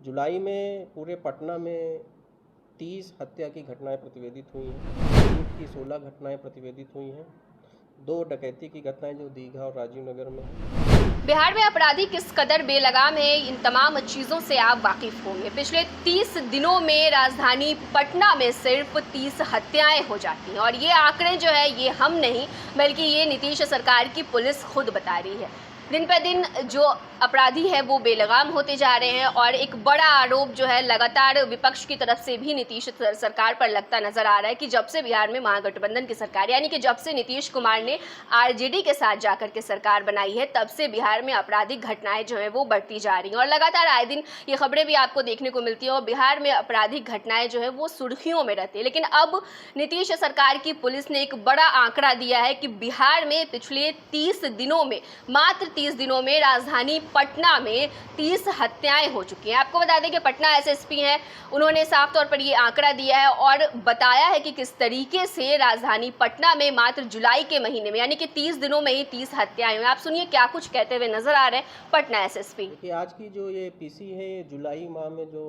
जुलाई में पूरे पटना में 30 हत्या की घटनाएं प्रतिवेदित हुई हैं। लूट की 16 घटनाएं प्रतिवेदित हुई हैं। 2 डकैती की घटनाएं जो दीघा और राजीव नगर में हैं। बिहार में अपराधी किस कदर बेलगाम है, इन तमाम चीज़ों से आप वाकिफ होंगे। पिछले 30 दिनों में राजधानी पटना में सिर्फ 30 हत्याएं हो जाती हैं और ये आंकड़े जो है ये हम नहीं बल्कि ये नीतीश सरकार की पुलिस खुद बता रही है। दिन पर दिन जो अपराधी है वो बेलगाम होते जा रहे हैं और एक बड़ा आरोप जो है लगातार विपक्ष की तरफ से भी नीतीश सरकार पर लगता नजर आ रहा है कि जब से बिहार में महागठबंधन की सरकार यानी कि जब से नीतीश कुमार ने आरजेडी के साथ जाकर के सरकार बनाई है तब से बिहार में आपराधिक घटनाएं जो है वो बढ़ती जा रही हैं और लगातार आए दिन ये खबरें भी आपको देखने को मिलती हैं और बिहार में आपराधिक घटनाएं जो है वो सुर्खियों में रहती है। लेकिन अब नीतीश सरकार की पुलिस ने एक बड़ा आंकड़ा दिया है कि बिहार में पिछले 30 दिनों में मात्र 30 दिनों में राजधानी पटना में 30 हत्याएं हो चुकी हैं। आपको बता दें कि पटना एसएसपी हैं, उन्होंने साफ तौर पर ये आंकड़ा दिया है और बताया है कि किस तरीके से राजधानी पटना में मात्र जुलाई के महीने में यानी कि 30 दिनों में ही 30 हत्याएं हुई। आप सुनिए क्या कुछ कहते हुए नजर आ रहे हैं पटना एसएसपी। देखिए, आज की जो ये पीसी है, ये जुलाई माह में जो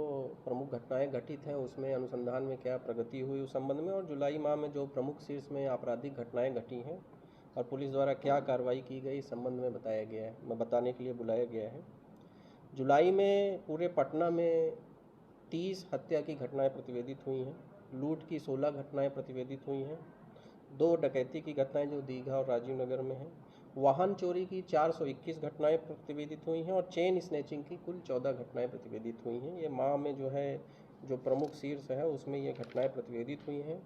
प्रमुख घटनाएं घटित हैं उसमें अनुसंधान में क्या प्रगति हुई उस संबंध में, और जुलाई माह में जो प्रमुख शीर्ष में आपराधिक घटनाएं घटी हैं और पुलिस द्वारा क्या कार्रवाई की गई इस संबंध में बताया गया है, मैं बताने के लिए बुलाया गया है। जुलाई में पूरे पटना में 30 हत्या की घटनाएं प्रतिवेदित हुई हैं। लूट की 16 घटनाएं प्रतिवेदित हुई हैं। 2 डकैती की घटनाएं जो दीघा और राजीव नगर में हैं। वाहन चोरी की 421 घटनाएं प्रतिवेदित हुई हैं और चेन स्नैचिंग की कुल 14 घटनाएं प्रतिवेदित हुई हैं। ये माह में जो है जो प्रमुख शीर्ष है उसमें ये घटनाएं प्रतिवेदित हुई हैं।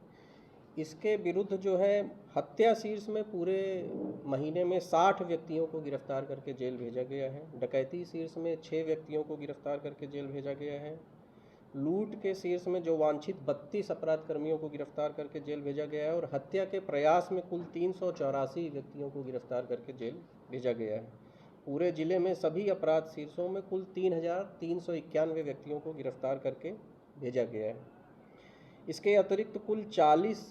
इसके विरुद्ध जो है हत्या शीर्ष में पूरे महीने में 60 व्यक्तियों को गिरफ्तार करके जेल भेजा गया है। डकैती शीर्ष में 6 व्यक्तियों को गिरफ्तार करके जेल भेजा गया है। लूट के शीर्ष में जो वांछित 32 अपराध कर्मियों को गिरफ्तार करके जेल भेजा गया है और हत्या के प्रयास में कुल 384 व्यक्तियों को गिरफ्तार करके जेल भेजा गया है। पूरे जिले में सभी अपराध शीर्षों में कुल 3,391 व्यक्तियों को गिरफ्तार करके भेजा गया है। इसके अतिरिक्त कुल 40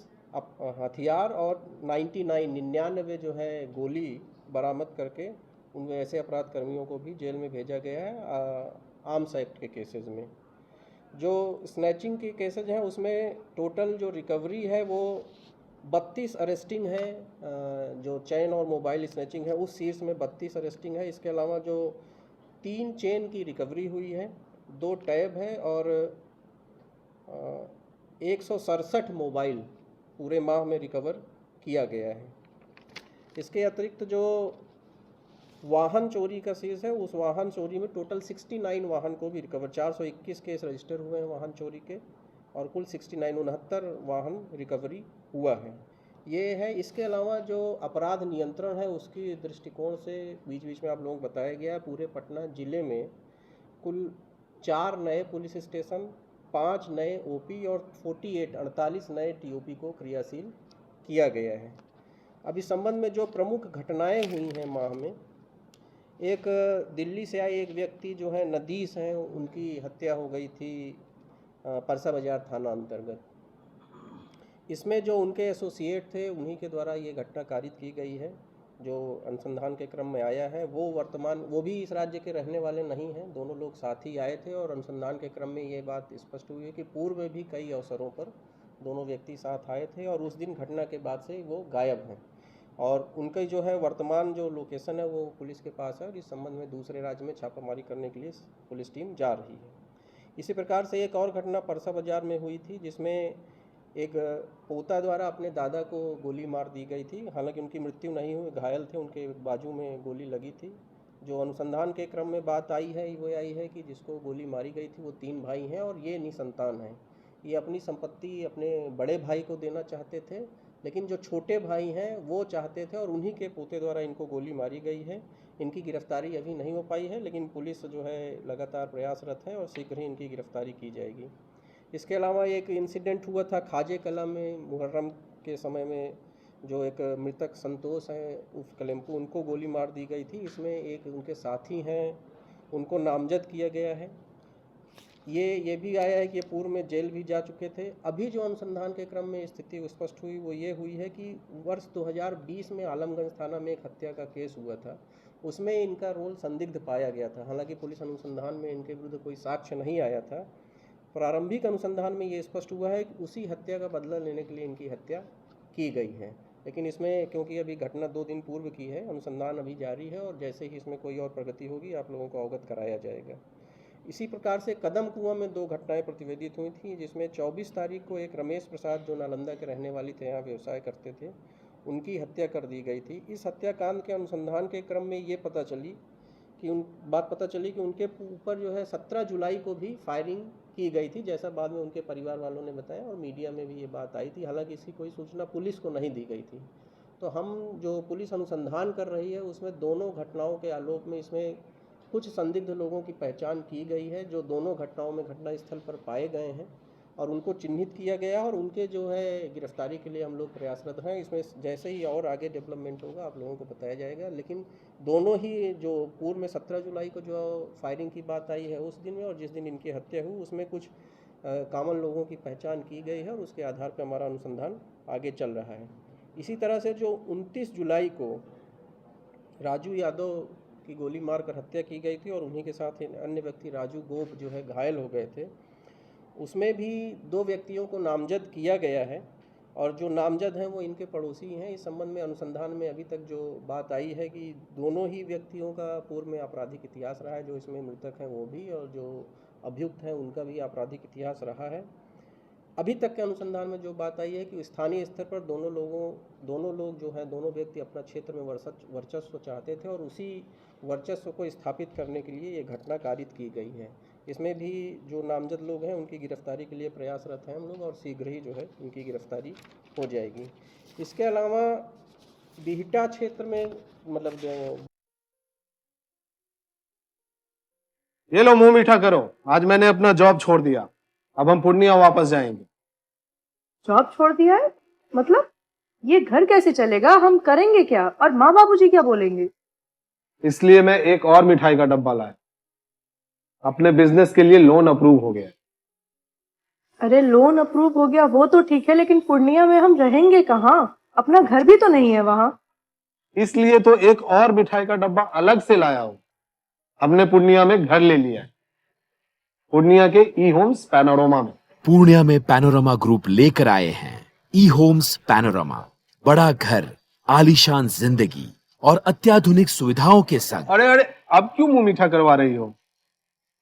हथियार और 99 जो है गोली बरामद करके उन ऐसे अपराध कर्मियों को भी जेल में भेजा गया है आर्म्स एक्ट के केसेस में। जो स्नैचिंग के केसेज हैं उसमें टोटल जो रिकवरी है वो 32 अरेस्टिंग है। जो चेन और मोबाइल स्नैचिंग है उस शीर्ष में 32 अरेस्टिंग है। इसके अलावा जो 3 चेन की रिकवरी हुई है, 2 टैब है और 167 मोबाइल पूरे माह में रिकवर किया गया है। इसके अतिरिक्त जो वाहन चोरी का शीर्ष है उस वाहन चोरी में टोटल 69 वाहन को भी रिकवर, 421 केस रजिस्टर हुए हैं वाहन चोरी के और कुल 69 वाहन रिकवरी हुआ है। ये है। इसके अलावा जो अपराध नियंत्रण है उसकी दृष्टिकोण से बीच बीच में आप लोगों को बताया गया, पूरे पटना जिले में कुल 4 नए पुलिस स्टेशन, 5 नए ओपी और 48 नए टीओपी को क्रियाशील किया गया है। अब इस संबंध में जो प्रमुख घटनाएं हुई हैं माह में, एक दिल्ली से आए एक व्यक्ति जो है नदीस हैं, उनकी हत्या हो गई थी परसा बाजार थाना अंतर्गत। इसमें जो उनके एसोसिएट थे उन्हीं के द्वारा ये घटना कारित की गई है। जो अनुसंधान के क्रम में आया है वो भी इस राज्य के रहने वाले नहीं हैं, दोनों लोग साथ ही आए थे और अनुसंधान के क्रम में ये बात स्पष्ट हुई है कि पूर्व में भी कई अवसरों पर दोनों व्यक्ति साथ आए थे और उस दिन घटना के बाद से वो गायब हैं और उनका जो है वर्तमान जो लोकेशन है वो पुलिस के पास है और इस संबंध में दूसरे राज्य में छापामारी करने के लिए पुलिस टीम जा रही है। इसी प्रकार से एक और घटना परसा बाजार में हुई थी जिसमें एक पोता द्वारा अपने दादा को गोली मार दी गई थी। हालांकि उनकी मृत्यु नहीं हुई, घायल थे, उनके बाजू में गोली लगी थी। जो अनुसंधान के क्रम में बात आई है वो आई है कि जिसको गोली मारी गई थी वो 3 भाई हैं और ये निसंतान हैं। ये अपनी संपत्ति अपने बड़े भाई को देना चाहते थे, लेकिन जो छोटे भाई हैं वो चाहते थे और उन्हीं के पोते द्वारा इनको गोली मारी गई है। इनकी गिरफ्तारी अभी नहीं हो पाई है, लेकिन पुलिस जो है लगातार प्रयासरत है और शीघ्र ही इनकी गिरफ्तारी की जाएगी। इसके अलावा एक इंसिडेंट हुआ था खाजे कला में मुहर्रम के समय में, जो एक मृतक संतोष हैं उस कलेम्पू, उनको गोली मार दी गई थी। इसमें एक उनके साथी हैं, उनको नामजद किया गया है। ये भी आया है कि ये पूर्व में जेल भी जा चुके थे। अभी जो अनुसंधान के क्रम में स्थिति स्पष्ट हुई वो ये हुई है कि वर्ष 2020 में आलमगंज थाना में एक हत्या का केस हुआ था। उसमें इनका रोल संदिग्ध पाया गया था। हालांकि पुलिस अनुसंधान में इनके विरुद्ध कोई साक्ष्य नहीं आया था। प्रारंभिक अनुसंधान में ये स्पष्ट हुआ है कि उसी हत्या का बदला लेने के लिए इनकी हत्या की गई है। लेकिन इसमें क्योंकि अभी घटना 2 दिन पूर्व की है, अनुसंधान अभी जारी है और जैसे ही इसमें कोई और प्रगति होगी आप लोगों को अवगत कराया जाएगा। इसी प्रकार से कदम कुआं में 2 घटनाएं प्रतिवेदित हुई थी, जिसमें 24 तारीख को एक रमेश प्रसाद जो नालंदा के रहने वाले थे, यहाँ व्यवसाय करते थे, उनकी हत्या कर दी गई थी। इस हत्याकांड के अनुसंधान के क्रम में ये पता चली कि उनके ऊपर जो है 17 जुलाई को भी फायरिंग की गई थी, जैसा बाद में उनके परिवार वालों ने बताया और मीडिया में भी ये बात आई थी। हालांकि इसकी कोई सूचना पुलिस को नहीं दी गई थी। तो हम जो पुलिस अनुसंधान कर रही है उसमें दोनों घटनाओं के आलोक में इसमें कुछ संदिग्ध लोगों की पहचान की गई है, जो दोनों घटनाओं में घटनास्थल पर पाए गए हैं और उनको चिन्हित किया गया और उनके जो है गिरफ्तारी के लिए हम लोग प्रयासरत हैं। इसमें जैसे ही और आगे डेवलपमेंट होगा आप लोगों को बताया जाएगा। लेकिन दोनों ही जो पूर्व में 17 जुलाई को जो फायरिंग की बात आई है उस दिन में और जिस दिन इनकी हत्या हुई उसमें कुछ कॉमन लोगों की पहचान की गई है और उसके आधार पर हमारा अनुसंधान आगे चल रहा है। इसी तरह से जो 29 जुलाई को राजू यादव की गोली मारकर हत्या की गई थी और उन्हीं के साथ अन्य व्यक्ति राजू गोप जो है घायल हो गए थे, उसमें भी 2 व्यक्तियों को नामजद किया गया है और जो नामजद हैं वो इनके पड़ोसी हैं। इस संबंध में अनुसंधान में अभी तक जो बात आई है कि दोनों ही व्यक्तियों का पूर्व में आपराधिक इतिहास रहा है, जो इसमें मृतक हैं वो भी और जो अभियुक्त हैं उनका भी आपराधिक इतिहास रहा है। अभी तक के अनुसंधान में जो बात आई है कि स्थानीय स्तर पर दोनों लोग जो हैं, दोनों व्यक्ति अपना क्षेत्र में वर्चस्व चाहते थे और उसी वर्चस्व को स्थापित करने के लिए ये घटना कारित की गई है। इसमें भी जो नामजद लोग हैं उनकी गिरफ्तारी के लिए प्रयासरत हैं हम लोग और शीघ्र ही जो है उनकी गिरफ्तारी हो जाएगी। इसके अलावा बिहटा क्षेत्र में मतलब ये लो मुंह मीठा करो, आज मैंने अपना जॉब छोड़ दिया, अब हम पूर्णिया वापस जाएंगे। जॉब छोड़ दिया है? मतलब ये घर कैसे चलेगा? हम करेंगे क्या और माँ बाबूजी क्या बोलेंगे? इसलिए मैं एक और मिठाई का डब्बा लाया। अपने बिजनेस के लिए लोन अप्रूव हो गया। अरे लोन अप्रूव हो गया वो तो ठीक है, लेकिन पूर्णिया में हम रहेंगे कहाँ? अपना घर भी तो नहीं है वहाँ। इसलिए तो एक और मिठाई का डब्बा अलग से लाया हूँ। हमने पूर्णिया में घर ले लिया है, पूर्णिया के ई होम्स पैनोरमा में। पूर्णिया में पैनोरमा ग्रुप लेकर आए हैं ई होम्स पैनोरमा। बड़ा घर, आलीशान जिंदगी और अत्याधुनिक सुविधाओं के संग। अरे अब क्यों मुंह मीठा करवा रही हो?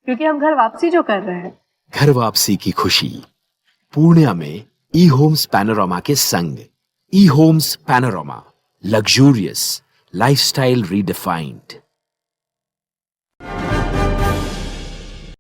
क्योंकि हम घर वापसी जो कर रहे हैं। घर वापसी की खुशी पूर्णिया में ई होम्स पैनोरमा के संग। E homes panorama, luxurious lifestyle redefined.